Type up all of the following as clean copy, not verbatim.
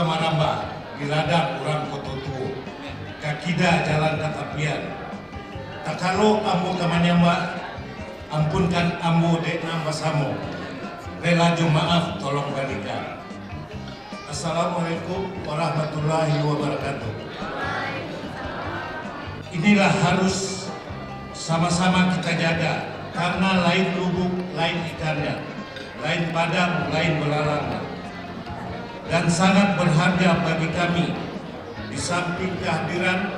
Maramba, Giladap Urang Kototuo, Kakida Jalan Katapian. Takalo ambo kamanyamba, ampunkan ambo dek nambasamo. Relaju maaf tolong balikan. Assalamualaikum warahmatullahi wabarakatuh. Inilah harus sama-sama kita jaga, karena lain lubuk, lain ikannya, lain padang, lain belalang. Dan sangat berharga bagi kami, di samping kehadiran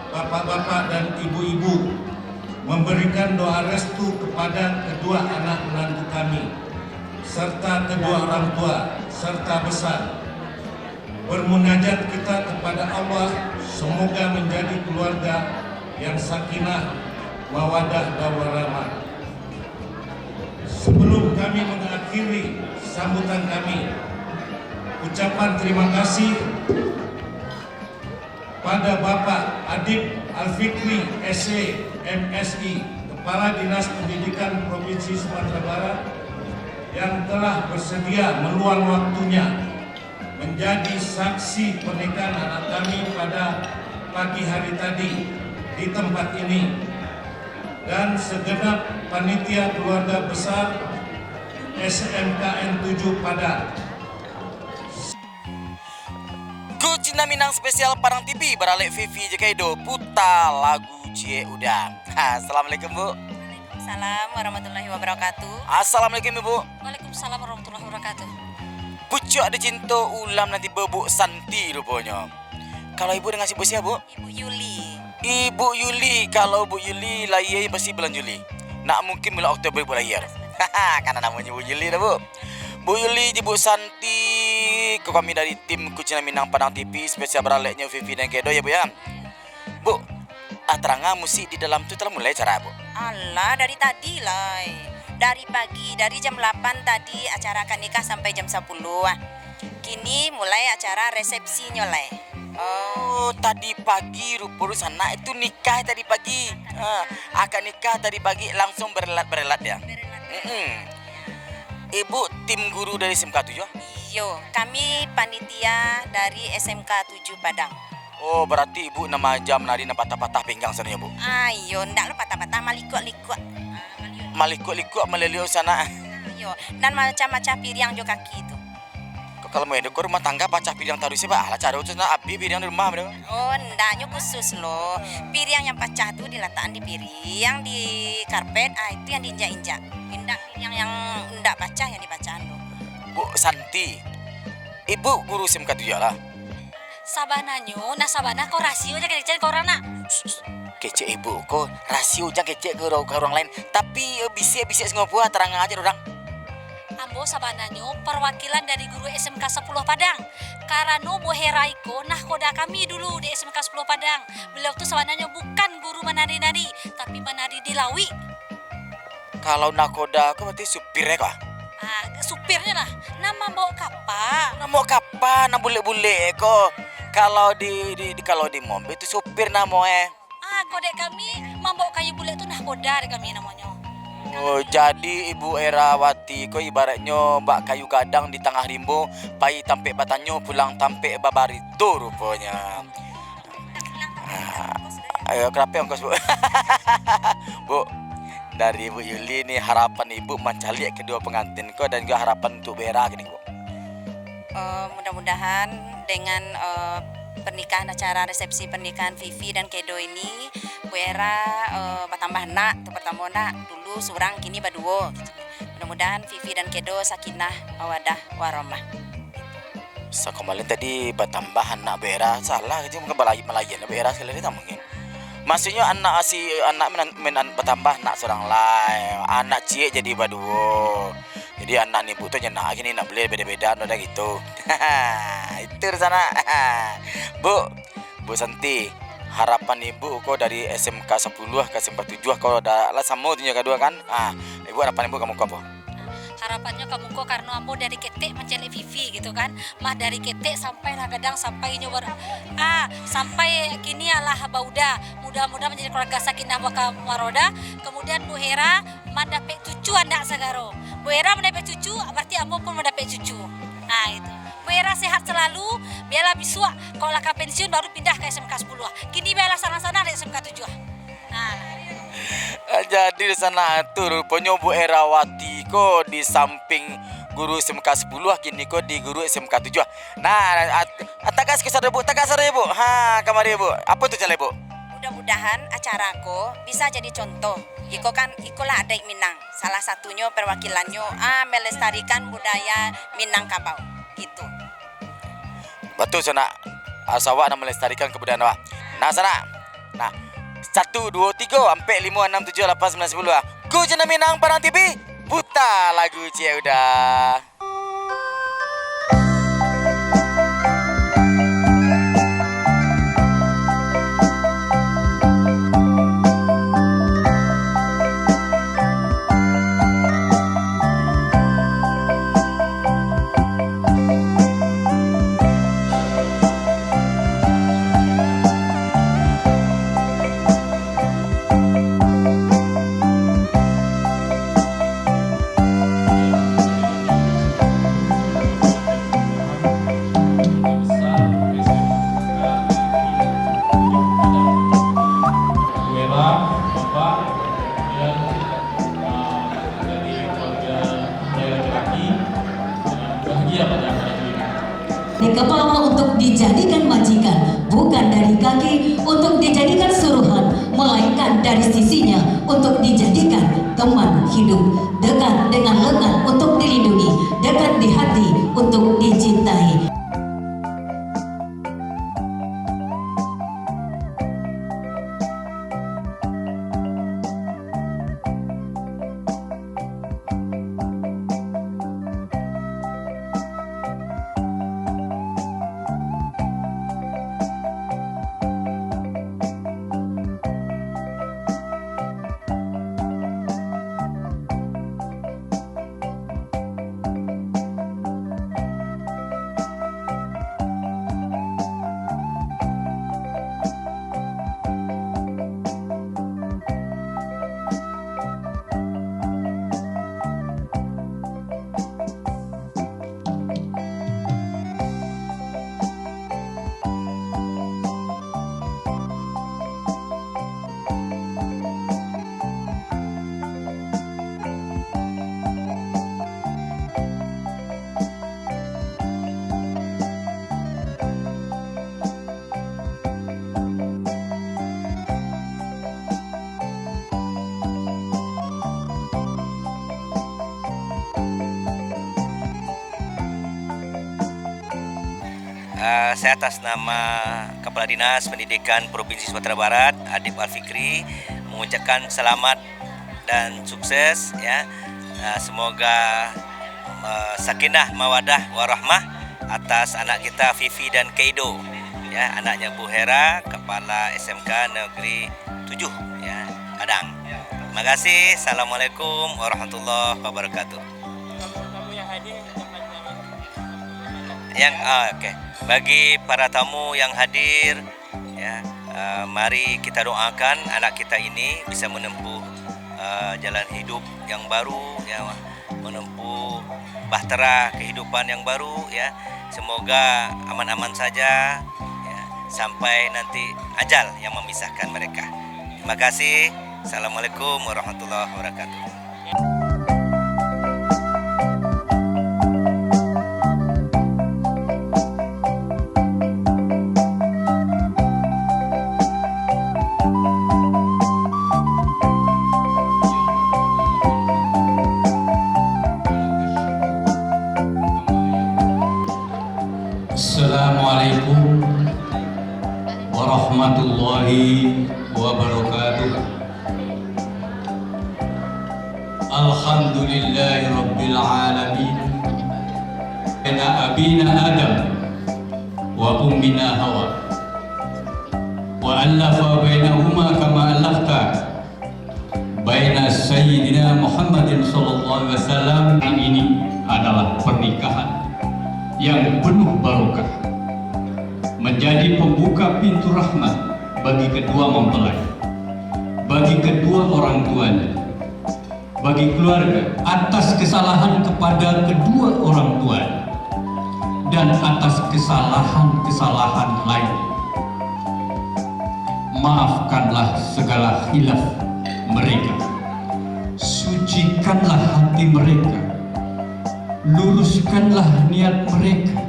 bapak-bapak dan ibu-ibu, memberikan doa restu kepada kedua anak menantu kami, serta kedua orang tua, serta besar. Bermunajat kita kepada Allah, semoga menjadi keluarga yang sakinah, mawadah, dan warahmah. Sebelum kami mengakhiri sambutan kami, ucapan terima kasih pada Bapak Adib Alfikri SE MSI, Kepala Dinas Pendidikan Provinsi Sumatera Barat, yang telah bersedia meluang waktunya menjadi saksi pernikahan anak kami pada pagi hari tadi di tempat ini, dan segenap panitia keluarga besar SMKN 7 Padang. Kucina Minang spesial Padang TV beralek Vivi Jekaido puta lagu Cie Udah. Assalamualaikum Bu. Waalaikumsalam warahmatullahi wabarakatuh. Assalamualaikum Ibu. Waalaikumsalam warahmatullahi wabarakatuh. Pucuk ada cinta ulam nanti bebuk Santi rupanya. Kalau Ibu dengan si siapa Bu? Ibu Yuli. Ibu Yuli. Kalau Bu Yuli lahir pasti bulan Juli. Nak mungkin bulan Oktober Bu lahir. Karena namanya Bu Yuli dah Bu. Bu Yuli, Ibu Santi, kami dari tim Kucina Minang Padang TV spesial beraleknya Vivi dan Kedo ya Bu ya. Bu, terangah musik di dalam itu telah mulai cara Bu. Allah, dari tadi lah. Dari pagi, dari jam 8 tadi acara akad nikah sampai jam 10. Kini mulai acara resepsinya lah. Oh, tadi pagi rupa sana itu nikah tadi pagi. Akad nikah tadi pagi langsung berelat ya. Ibu tim guru dari SMK 7? Yo, kami panitia dari SMK 7 Padang. Oh, berarti Ibu nama jam nari patah-patah pinggang sana ya Bu? Ayo, ndak lo patah-patah malikuk-likuk. Malikuk-likuk meleliu sana. Yo, dan macam-macam piring jo kaki itu. Kalau mau hidup rumah tangga pacah piring taruh sih Pak. Lah cara itu api piring di rumah bro. Oh, ndaknya khusus loh. Piring yang pecah tuh diletakkan di piring, di karpet, itu yang diinjak-injak. Ndak piring yang ndak pecah yang dibacaan loh. Bu Santi, Ibu guru SMK 7 lah. Sabananyo, sabana kau rasio aja kecil korona. Kece Ibu kok rasio aja kece ke orang lain. Tapi bisa ngopua terang aja orang. Ambo sabananyo perwakilan dari guru SMK 10 Padang. Karena Bu Heraiko nah koda kami dulu di SMK 10 Padang. Beliau tuh sabananyo bukan guru menari-nari, tapi menari di lawi. Kalau nakoda kok berarti supir ya kok? Supirnya lah. Nama bawa kapal. Nama kapan? Nama bule-bule kok. Kalau di mobil itu supir namanya. Kodek kami membawa kayu bule itu nah koda kami namanya. Oh, jadi Ibu Erawati kok ibaratnya mbak kayu gadang di tengah rimbo, pai tampe batanyo pulang tampe babarito rupanya. Ayo kenapa ongkos Bu? Bu, dari Ibu Yuli nih harapan Ibu mencari kedua pengantin kok dan juga harapan untuk Bera gini Bu. Mudah-mudahan dengan pernikahan acara resepsi pernikahan Vivi dan Kedo ini Bu Era bertambah nak atau bertambah nak dulu seorang kini baduo gitu. Mudah-mudahan Vivi dan Kedo sakinah mawadah warahmah. So kemarin tadi bertambah anak Bera salah aja mungkin melayan Bera sekali tak mungkin. Maksudnya anak bertambah anak seorang lain, anak cie jadi baduo. Jadi anak nih butuh nyenak gini nak beli beda-beda udah gitu. Itu di sana. Bu Santi, harapan Ibu kok dari SMK 10 ke SMK 7 kalau ada lah sama tuh kedua kan. Ibu harapan Ibu kamu apa? Harapannya kamu kok karena ambo dari ketek mencari Vivi gitu kan. Mah dari ketek sampai lah kadang sampai nyoba sampai kini Allah bauda. Mudah-mudahan menjadi keluarga sakinah waroda. Kemudian Bu Hera mendapat cucu anak segaro. Bu Hera mendapat cucu berarti ambo pun mendapat cucu. Itu. Bu Hera sehat selalu, Biarlah bisua kalau laka pensiun baru pindah ke SMK 10. Kini biarlah sana-sana di SMK 7. Nah. Jadi di sana tu rupanya Bu Erawati ko di samping guru SMK 10 kini ko di guru SMK 7. Nah, tagas ke sana Bu, tagas sana Bu. Ha, kamari Bu. Apa tu cale Bu? Mudah-mudahan acaraku bisa jadi contoh. Ikolah adat Minang. Salah satunya perwakilannya melestarikan budaya Minangkabau. Gitu. Betul sana. Asawak nak melestarikan kebudayaan awak. Nah sana. Nah, 1 2 3 sampai 5 6 7 8 9 10. Ku Jena Minang Padang TV. Putar lagu cie udah. Kepala untuk dijadikan majikan, bukan dari kaki untuk dijadikan suruhan, melainkan dari sisinya untuk dijadikan teman hidup. Dekat dengan lengan untuk dilindungi, dekat di hati untuk dicintai. Saya atas nama Kepala Dinas Pendidikan Provinsi Sumatera Barat, Adib Alfikri, mengucapkan selamat dan sukses ya. Semoga sakinah mawadah warahmah atas anak kita Vivi dan Keido ya, anaknya Bu Hera, Kepala SMK Negeri 7 ya, Padang. Terima kasih. Assalamualaikum warahmatullahi wabarakatuh. Kamu yang hadir Oke. Bagi para tamu yang hadir ya, mari kita doakan anak kita ini bisa menempuh jalan hidup yang baru ya, menempuh bahtera kehidupan yang baru ya. Semoga aman-aman saja ya, sampai nanti ajal yang memisahkan mereka. Terima kasih. Assalamualaikum warahmatullahi wabarakatuh. Assalamualaikum warahmatullahi wabarakatuh. Alhamdulillahi rabbil alamin. Ana abina Adam wa ummina Hawa wa allafa bainahuma kama allafta baina sayyidina Muhammadin sallallahu alaihi wasallam. Ini adalah pernikahan yang penuh barokah, menjadi pembuka pintu rahmat bagi kedua mempelai, bagi kedua orang tuanya, bagi keluarga atas kesalahan kepada kedua orang tua, dan atas kesalahan-kesalahan lain. Maafkanlah segala khilaf mereka, sucikanlah hati mereka, luruskanlah niat mereka,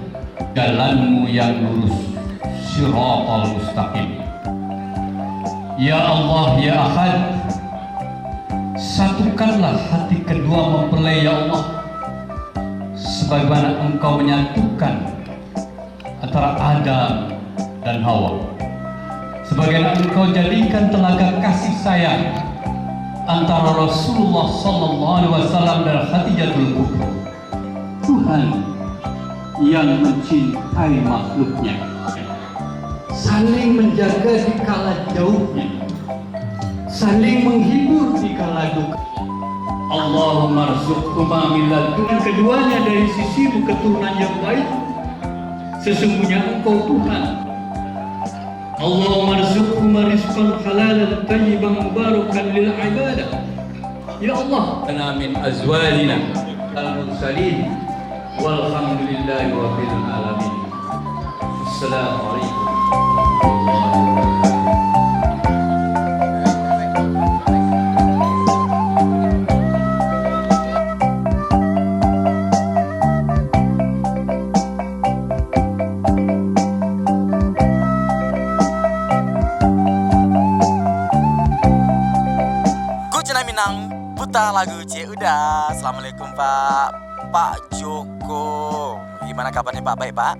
jalanmu yang lurus, Shiratal Mustaqim. Ya Allah, Ya Ahad, satukanlah hati kedua mempelai, ya Allah, sebagaimana Engkau menyatukan antara Adam dan Hawa, sebagaimana Engkau jadikan telaga kasih sayang antara Rasulullah SAW dan Khadijatul Kubra. Tuhan yang mencintai makhluknya, saling menjaga di kala jauhnya, saling menghibur di kala duka. Allahumma rzuqhuma min ladun, keduanya dari sisimu keturunan yang baik, sesungguhnya Engkau Tuhan. Allahumma rzuqhuma rizqan halalan tayyiban mubarakan lil ibadah. Ya Allah, ana min azwajina al-mursalin walhamdulillahi rabbil alamin. Assalamualaikum. Minang putar lagu udah. Assalamualaikum Pak Joko. Gimana kabarnya Pak? Baik Pak?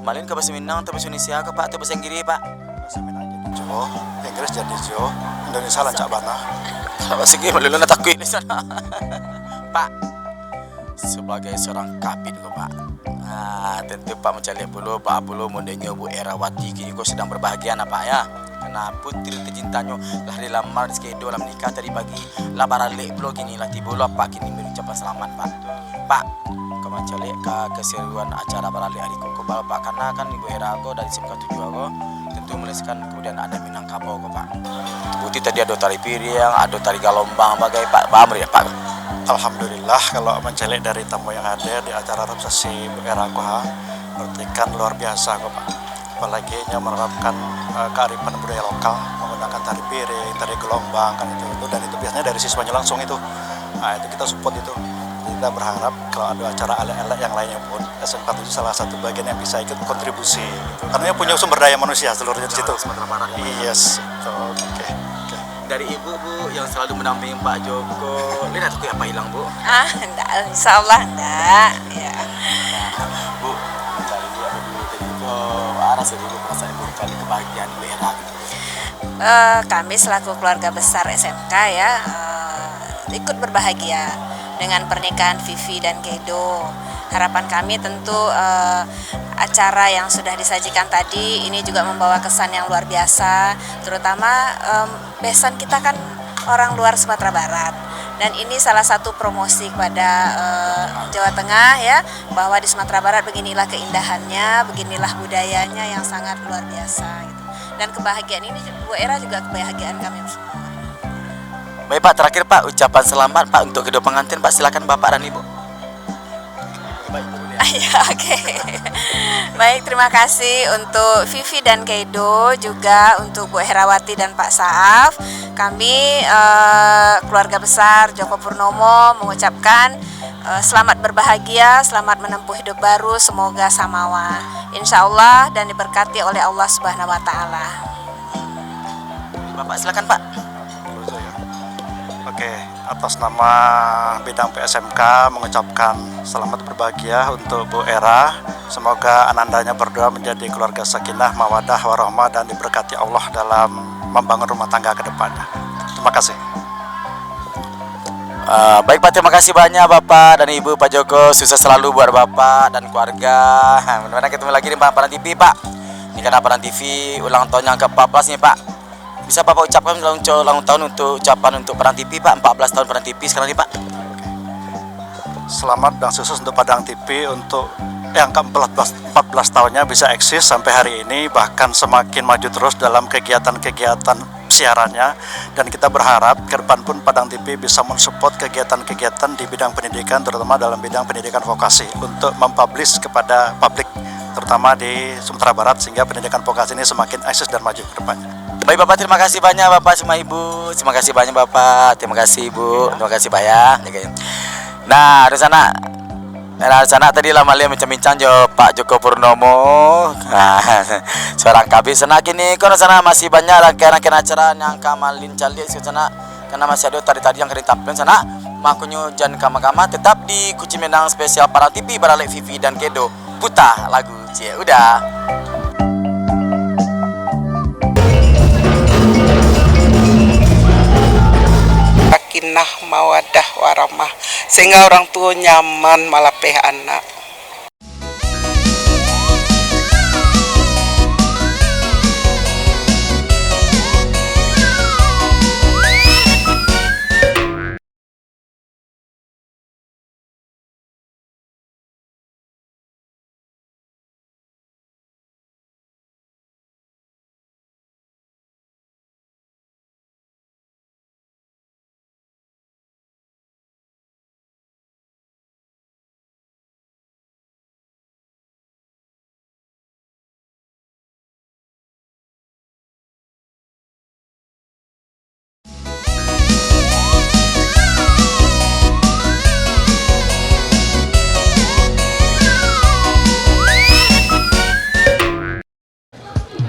Malin ke bahasa Minang atau bahasa Indonesia ke Pak atau bahasa Inggris Pak? Bahasa Minang jadi Jo, Inggris jadi Jo, Indonesia lancak bana. Kalau bahasa Inggris malin nak takut di sana. Pak, sebagai seorang kabin kok Pak. Tentu Pak mencari bulu, Pak bulu mudanya Bu Erawati kini kok sedang berbahagia Pak ya. Karena putri tercintanya lah dilamar di skedo lah menikah tadi pagi lah baralik bulu kini lah tiba Pak kini mengucapkan selamat Pak. Pak, kau mencari keseruan acara baralik hari koko Pak karena kan Ibu Era aku dari SMK 7 aku tentu menuliskan kemudian ada Minangkabau kok Pak. Putih tadi ada tari piring, ada tari galombang bagai Pak Amri ya Pak. Alhamdulillah kalau mencelik dari tamu yang hadir di acara resepsi Bu Era Koha berarti kan luar biasa kok Pak. Apalagi menerapkan kearifan budaya lokal menggunakan tari piring, tari gelombang kan itu dan itu biasanya dari siswanya langsung itu. Nah itu kita support itu. Kita berharap kalau ada acara elek-elek yang lainnya pun SMK itu salah satu bagian yang bisa ikut kontribusi gitu. Karena punya sumber daya manusia seluruhnya di situ. Yes. Oke. Dari Ibu Bu yang selalu mendampingi Pak Joko, lihat aku apa hilang Bu? Enggak, insyaallah enggak. Ya. Bu, kali ini aku dulu tadi ke arah sendiri perasaan Ibu kali kebahagiaan Ibu Era. Kami selaku keluarga besar SMK ya ikut berbahagia dengan pernikahan Vivi dan Kedo. Harapan kami tentu acara yang sudah disajikan tadi ini juga membawa kesan yang luar biasa, terutama besan kita kan orang luar Sumatera Barat dan ini salah satu promosi kepada Jawa Tengah ya, bahwa di Sumatera Barat beginilah keindahannya, beginilah budayanya yang sangat luar biasa gitu. Dan kebahagiaan ini Bu Era juga kebahagiaan kami semua. Baik Pak, terakhir Pak ucapan selamat Pak untuk kedua pengantin Pak, silakan Bapak dan Ibu. Ya, oke. Baik, terima kasih untuk Vivi dan Kedo, juga untuk Bu Herawati dan Pak Saaf. Kami keluarga besar Joko Purnomo mengucapkan selamat berbahagia, selamat menempuh hidup baru, semoga samawa, insya Allah, dan diberkati oleh Allah Subhanahu Wa Taala. Bapak silakan Pak. Oke, atas nama bidang PSMK mengucapkan selamat berbahagia untuk Bu Era. Semoga anandanya berdua menjadi keluarga sakinah, mawadah, warahmah dan diberkati Allah dalam membangun rumah tangga ke depannya. Terima kasih. Baik Pak, terima kasih banyak Bapak dan Ibu Pak Joko, sukses selalu buat Bapak dan keluarga. Mudah-mudahan ketemu lagi di Paran TV Pak. Ini karena Paran TV ulang tahun yang ke-14 nih Pak. Bisa Bapak ucapkan ulang tahun untuk ucapan untuk Padang TV Pak, 14 tahun Padang TV sekarang nih Pak. Selamat dan sukses untuk Padang TV untuk yang ke-14 tahunnya bisa eksis sampai hari ini, bahkan semakin maju terus dalam kegiatan-kegiatan siarannya, dan kita berharap ke depan pun Padang TV bisa mensupport kegiatan-kegiatan di bidang pendidikan, terutama dalam bidang pendidikan vokasi, untuk mempublish kepada publik terutama di Sumatera Barat, sehingga pendidikan vokasi ini semakin eksis dan maju ke depannya. Baik Bapak, terima kasih banyak Bapak sama Ibu. Terima kasih banyak Bapak, terima kasih Ibu, terima kasih Pak ya. Nah, di sana tadi lah malam bincang-bincang jo Pak Joko Purnomo. Nah, seorang kabis sana kini kono sana masih banyak rangkaian acara yang kamalin calik di sana, karena masih ada tadi yang kering tampil sana. Makunyo jan kama-kama tetap di Kuci Menang spesial para TV Baralek Vivi dan Kedo. Putar lagu cie udah. Sakinah mawadah warahmah, sehingga orang tua nyaman malapeh anak.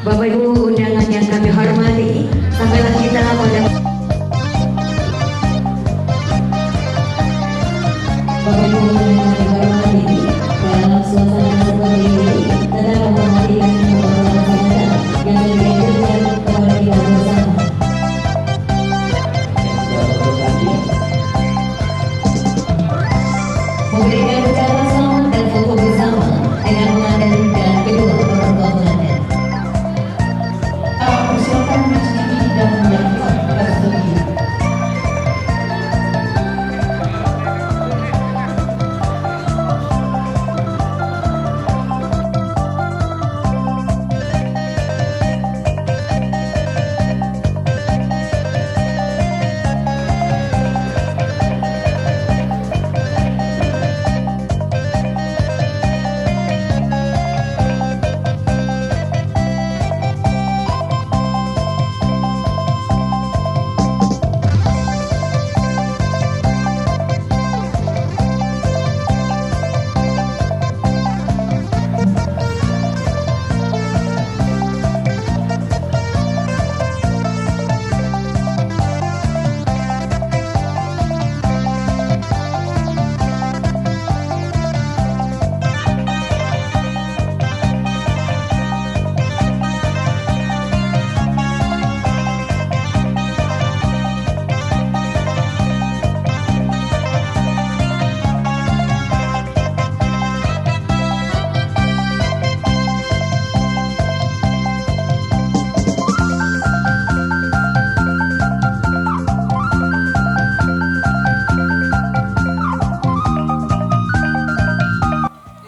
Bapak Ibu undangan yang kami hormati, sampailah kita pada Bapak Ibu undangan yang kami hormati, dalam suasana seperti ini tetap memperhatikan pembahasan yang dihadirkan kepada kita bersama. Memberikan ucapan selamat dan foto bersama dengan mengadakan kedua orang tua pengantin. Persilakan mencicipi dan menyaksikan persetujuan.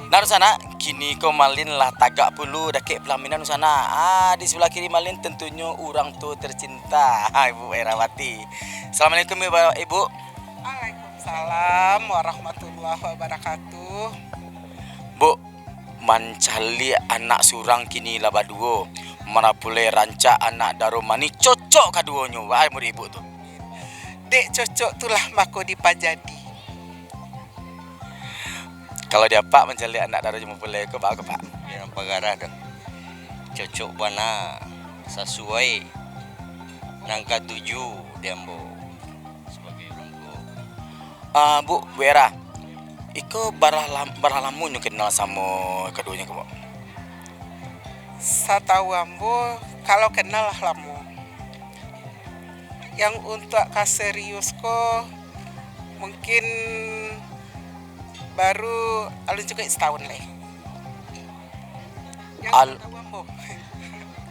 Nah sana kini kau malin lah tagak pulu dakek pelaminan sana. Di sebelah kiri malin tentunya orang tua tercinta Ibu Erawati. Assalamualaikum Ibu. Waalaikumsalam warahmatullahi wabarakatuh. Bu, mancali anak surang kini laba duo. Mana pule rancak anak daromani cocok kaduonyo. Wah, Ibu tu. Dek cocok tulah mako dipajadi. Kalau dia Pak mencari anak daro jemu pule ke Pak. Ya pagara dah. Cocok bana sesuai nangka 7 dembo sebagai orang tua. Bu Vera, iko baralamu nyu kenal sama keduanya kau. Satahu ambo kalau kenal lah lamu. Yang untuk kaserius ko mungkin baru alun juga setahun lah.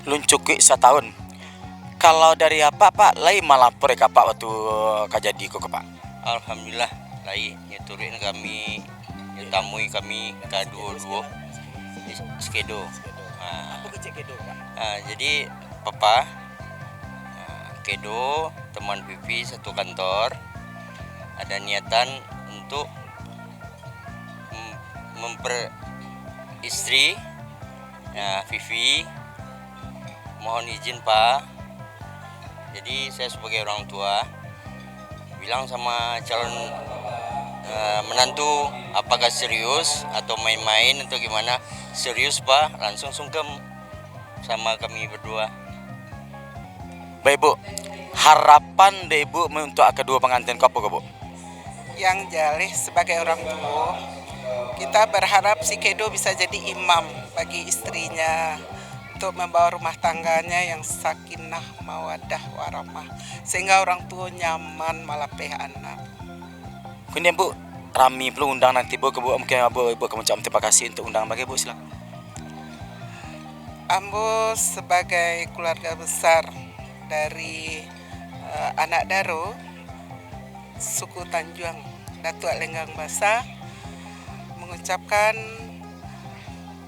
Luncuki setahun. Kalau dari apa Pak, lain malapor ke Pak waktu kajadi kok Pak. Alhamdulillah lain nyeturin kami nyetamui kami kedua-dua skedo. Apa kecek kedo Pak? Jadi papa Kedo, teman Vivi satu kantor, ada niatan untuk istri ya, Vivi. Mohon izin Pak, jadi saya sebagai orang tua bilang sama calon menantu, apakah serius atau main-main atau gimana? Serius Pak, langsung sungkem sama kami berdua. Baik Bu, harapan dari Ibu untuk kedua pengantin apa Bu? Yang jalih sebagai orang tua, kita berharap si Kedo bisa jadi imam bagi istrinya untuk membawa rumah tangganya yang sakinah, mawaddah, warahmah, sehingga orang tua nyaman malapeh anak. Kemudian Bu, rami perlu undang nanti Bu ke Bu, mungkin Ibu akan mengucapkan terima kasih untuk undangan bagi Bu, silakan. Ambo sebagai keluarga besar dari anak Daro, suku Tanjuang, Datuk Lenggang Basa, mengucapkan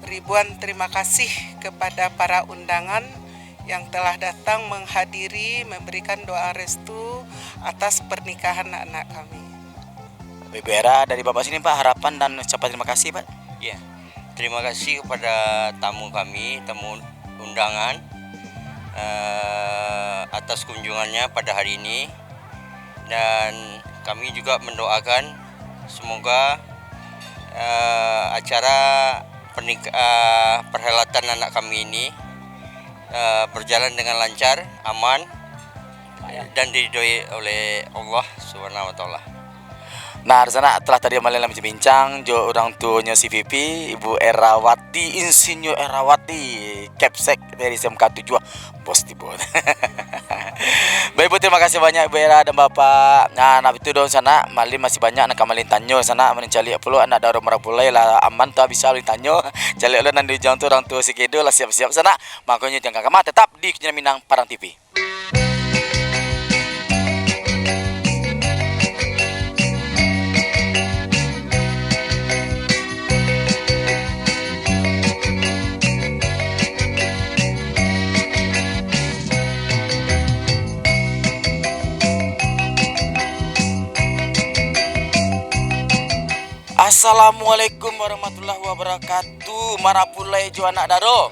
ribuan terima kasih kepada para undangan yang telah datang menghadiri, memberikan doa restu atas pernikahan anak kami. Ibu Era, dari Bapak sini Pak, harapan dan ucapan terima kasih Pak. Ya, terima kasih kepada tamu kami, tamu undangan atas kunjungannya pada hari ini, dan kami juga mendoakan semoga acara perhelatan anak kami ini berjalan dengan lancar, aman, dan diridhoi oleh Allah Subhanahu wa taala. Nah, di sana telah tadi malam bincang jo orang tuanya si Vivi, Ibu Erawati, Insinyur Erawati, Capsek dari SMK 7, bos tiba. Baik Bu, terima kasih banyak Ibu Era dan Bapak. Nah, itu dong sana, malim masih banyak nak malin tanyo sana, mencari perlu anak Daro Marapulai lah aman tu bisa malin tanyo. Cari ulah nanti jangan tu orang tua si Kedo lah siap-siap sana. Makanya jangan kamar tetap di Kenyal Minang Parang TV. Assalamualaikum warahmatullahi wabarakatuh. Marapulai jo anak Daro.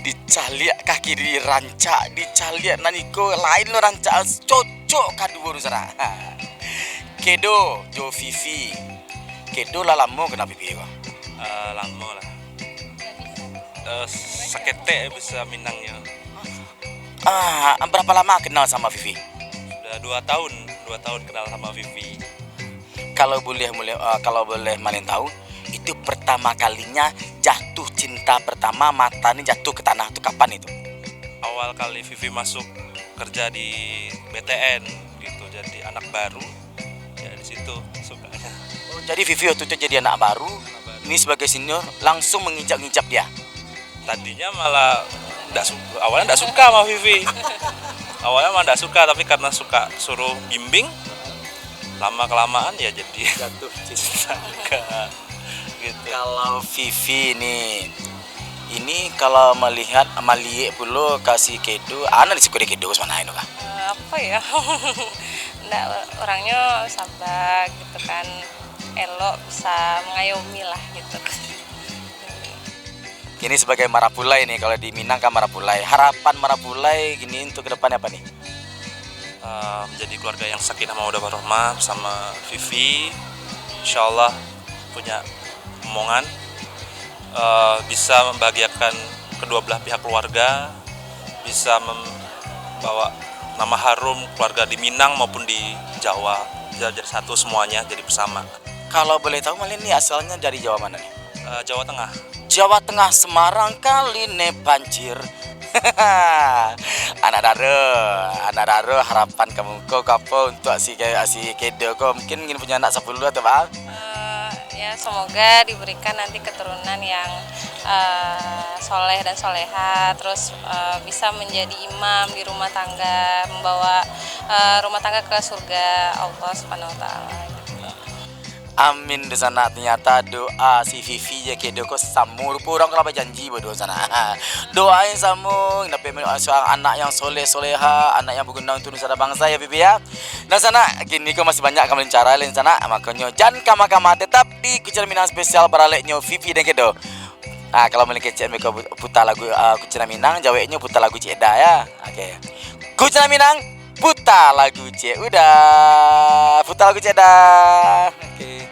Dicaliak kaki di rancak, dicaliak naniko lain lo rancak cocok kadu sana. Kedo jo Vivi. Kedo lah lama kena Vivi kok. Lama lah. Sakete bisa Minangnya. Berapa lama kenal sama Vivi? Sudah 2 tahun kenal sama Vivi. Kalau boleh malin tahu, itu pertama kalinya jatuh cinta pertama mata nih jatuh ke tanah itu kapan itu? Awal kali Vivi masuk kerja di BTN gitu, jadi anak baru. Ya di situ sukanya. Oh, jadi Vivi waktu itu jadi anak baru. Ini sebagai senior langsung menginjak-injak dia. Tadinya malah awalnya enggak suka sama Vivi. Awalnya mah enggak suka, tapi karena suka suruh bimbing, lama-kelamaan ya jadi jatuh cinta gitu. Kalau Vivi nih, ini kalau melihat Amalie pula kasih Kedo, anak disukui Kedo mana itu kah? Apa ya? Nggak, orangnya sabar gitu kan, elok, bisa mengayomi lah gitu. Ini sebagai Marapulai nih, kalau di Minang kan Marapulai. Harapan Marapulai gini untuk kedepannya apa nih? Menjadi keluarga yang sakinah mawaddah warahmah sama Vivi. Insyaallah punya omongan bisa membahagiakan kedua belah pihak keluarga, bisa membawa nama harum keluarga di Minang maupun di Jawa, jadi satu semuanya, jadi bersama. Kalau boleh tahu Malin ini asalnya dari Jawa mana nih? Jawa Tengah. Jawa Tengah, Semarang kali ne banjir. Anak Daro, harapan kamu kau apa untuk si Kedo kau mungkin ingin punya anak 10 atau apa? Ya semoga diberikan nanti keturunan yang soleh dan soleha, terus bisa menjadi imam di rumah tangga, membawa rumah tangga ke surga Allah Subhanahu wa taala. Amin di sana. Ternyata doa si Vivi ya kedo kok samur purang kalau janji berdua sana. Doain samur dapat seorang anak yang soleha, anak yang berguna untuk nusa bangsa ya Vivi ya. Dan sana kini kau masih banyak kamu cara lain sana. Makanya jangan kama tetap di Kucing Minang spesial baraleknya Vivi dan kedo. Nah kalau mau kecil mereka putar lagu Kucing Minang, jawabnya putar lagu Ceda ya. Oke. Kucing Minang putar lagu C. Udah putar lagu Ceda. Oke.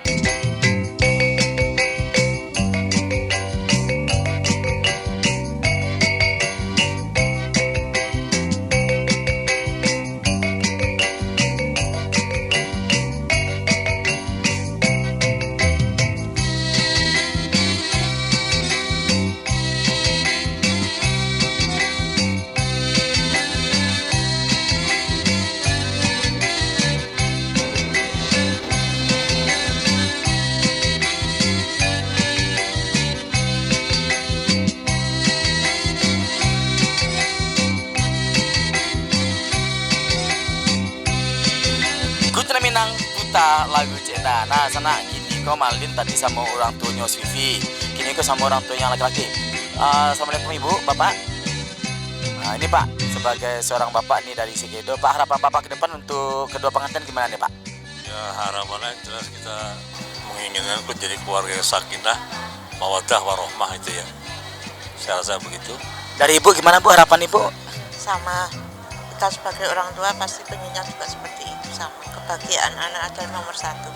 Minang putar lagu Ceda. Nah sana kini kau Malin tadi sama orang tuanya Vivi. Kini kau sama orang tua yang laki-laki. Assalamualaikum ibu, bapak. Nah ini pak, sebagai seorang bapak nih dari Sikedo, pak harapan bapak ke depan untuk kedua pengantin gimana nih pak? Ya harapannya jelas kita menginginkan menjadi keluarga yang sakinah, mawaddah, warohmah itu ya. Saya rasa begitu. Dari ibu gimana bu harapan ibu? Sama, kita sebagai orang tua pasti pengennya juga seperti itu, sama kebahagiaan anak adalah nomor satu.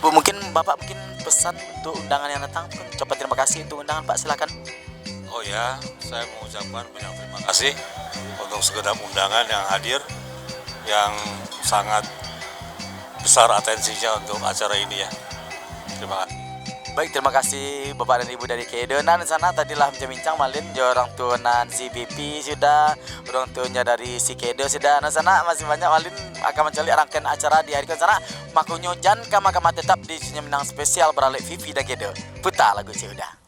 Bu mungkin bapak mungkin pesan untuk undangan yang datang, coba terima kasih untuk undangan pak, silakan. Oh ya, saya mengucapkan banyak terima kasih untuk segenap undangan yang hadir, yang sangat besar atensinya untuk acara ini ya. Terima kasih. Baik, terima kasih Bapak dan Ibu dari Kedonan sana. Tadilah bincang Malin, orang tuanan si Pipi sudah, orang tuanya dari si Kedo sudah. Nah sana masih banyak Malin akan mencari rangkaian acara di hari ke sana. Makanya jangan kama tetap di Kucing Minang spesial beralek Vivi dan Kedo. Putar lagu sudah.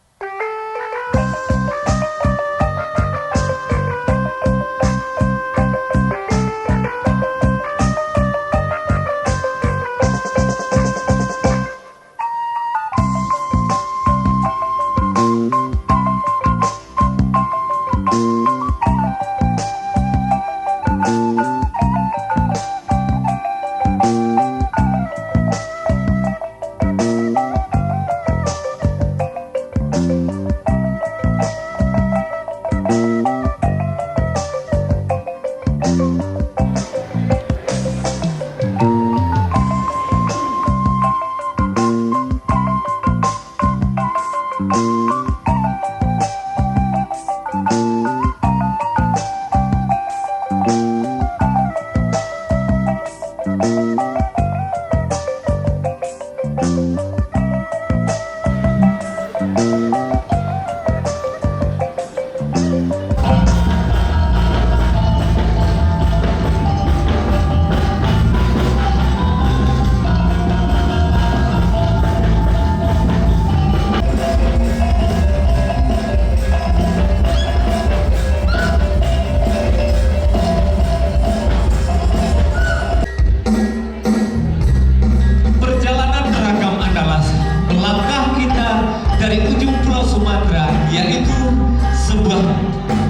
dari ujung Pulau Sumatera, yaitu sebuah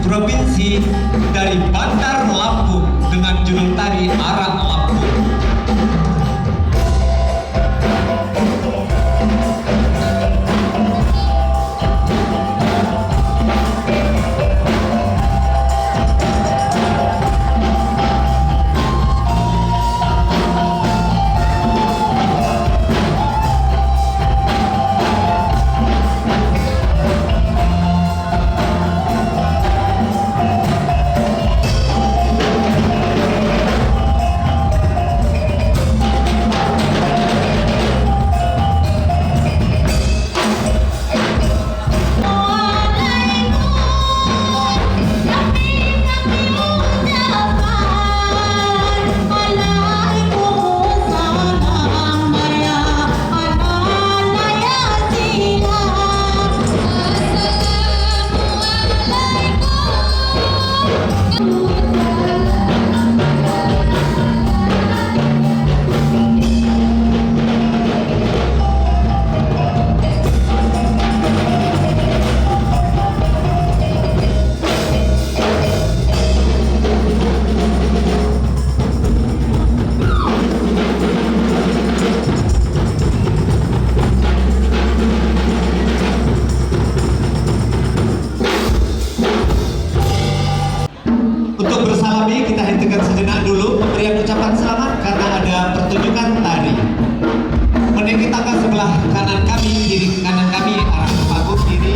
provinsi dari Bandar Lampung dengan judul tari Arak Lampung. kanan kami, kiri kanan kami, arah ke panggung kiri.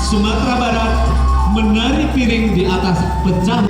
Sumatera Barat menari piring di atas pecah.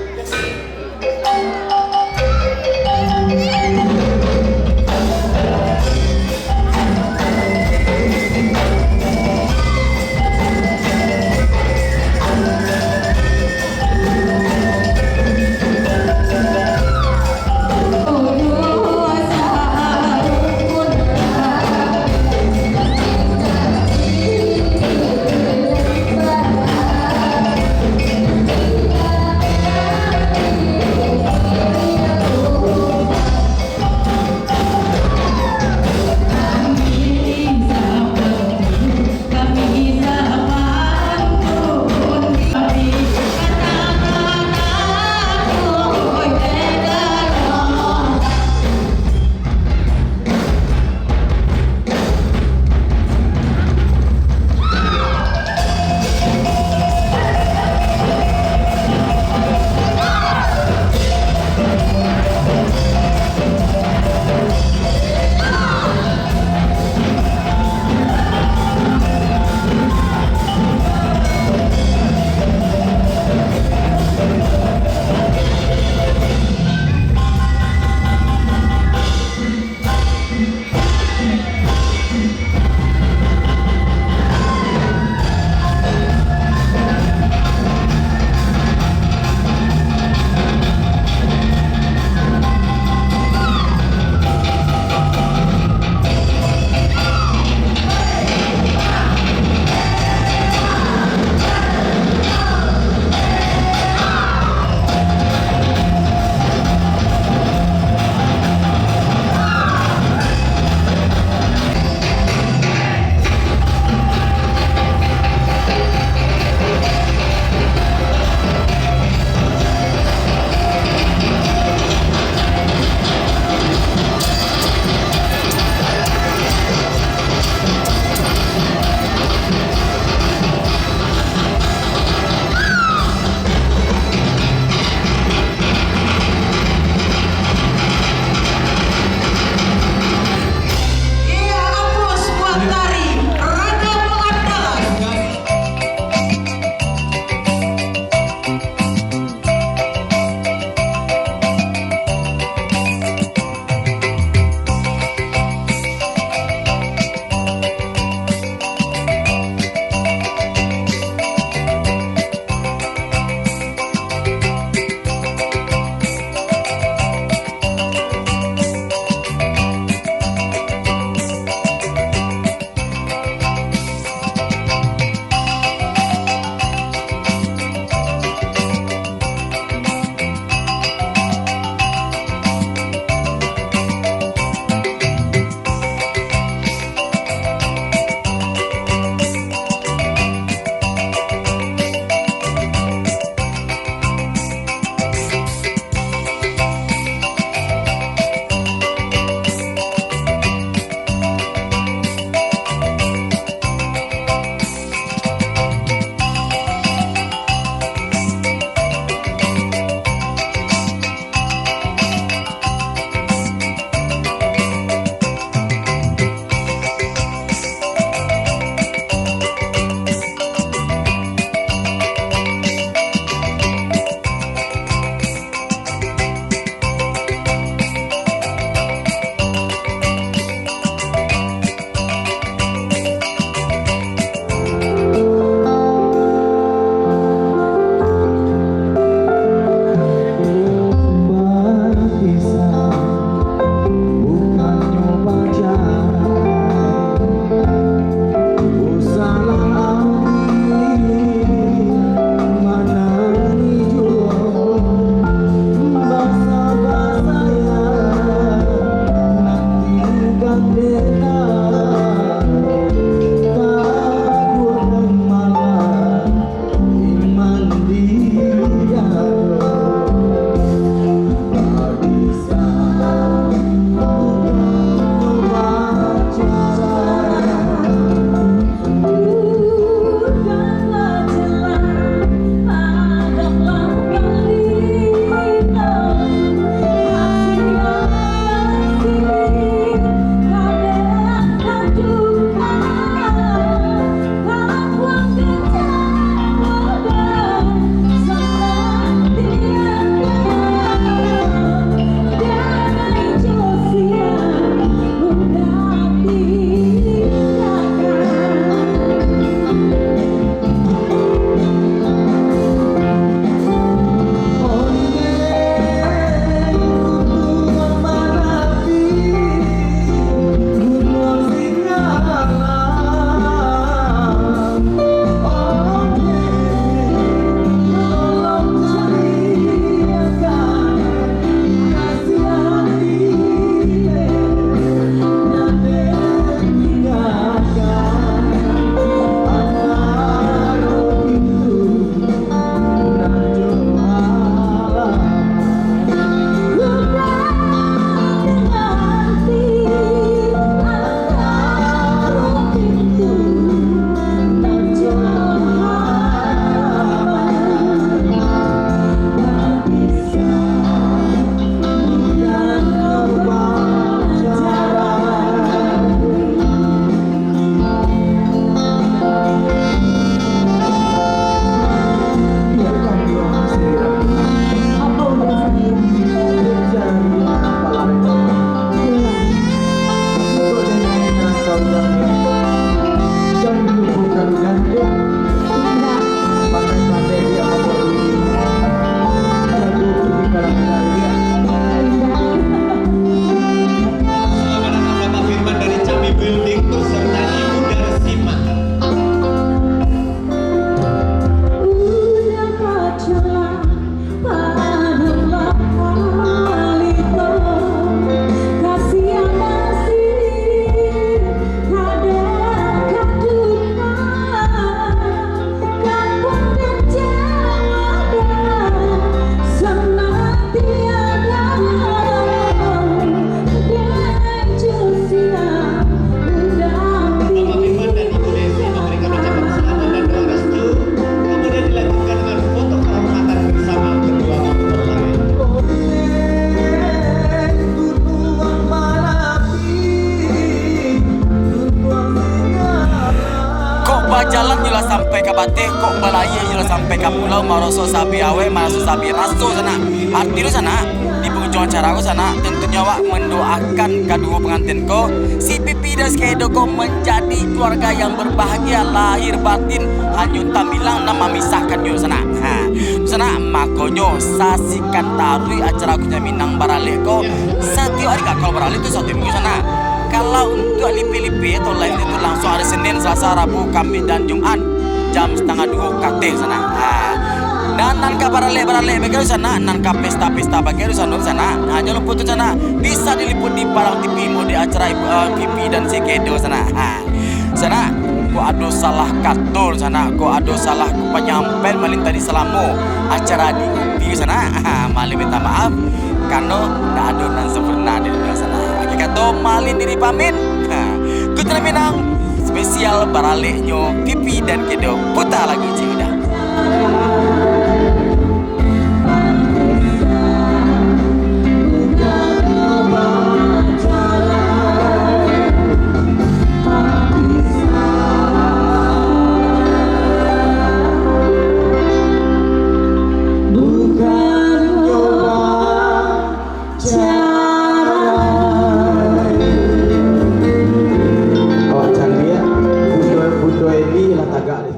jalan jula sampai ke Bateh kok balaya jula sampai ke pulau maroso sabi awe maroso sabi raso sana. Arti lu sana di penghujung acara aku sana tentunya wak mendoakan kedua pengantin ko si Pipi dan si Kedo ko menjadi keluarga yang berbahagia lahir batin hanyut tambilang nama misahkan yo sana. Sana makonyo sasikan tarui acara aku Minang barale ko setiap hari kalau barale itu satu minggu sana. Kalau untuk lipi-lipi atau live itu langsung hari Senin, Selasa, Rabu, Kamis dan Jumat jam 1:30 KT sana. Dan nanka barale bagaimana sana, nanka pesta bagaimana sana. Hanya luput sana bisa diliput di Palang TV di acara Pipi dan si Kedo sana. Sana ko ado salah katul sana, ko ado salah ko penyampaian malin tadi selamu acara di UPI sana. Malin minta maaf karena tak ada nan sempurna di dunia sana. Kata malin diri pamit. Kutra Minang spesial baraleknya Pipi dan Kedo putar lagi cerita. Awak cari ya, budaya ini lah tagak ni.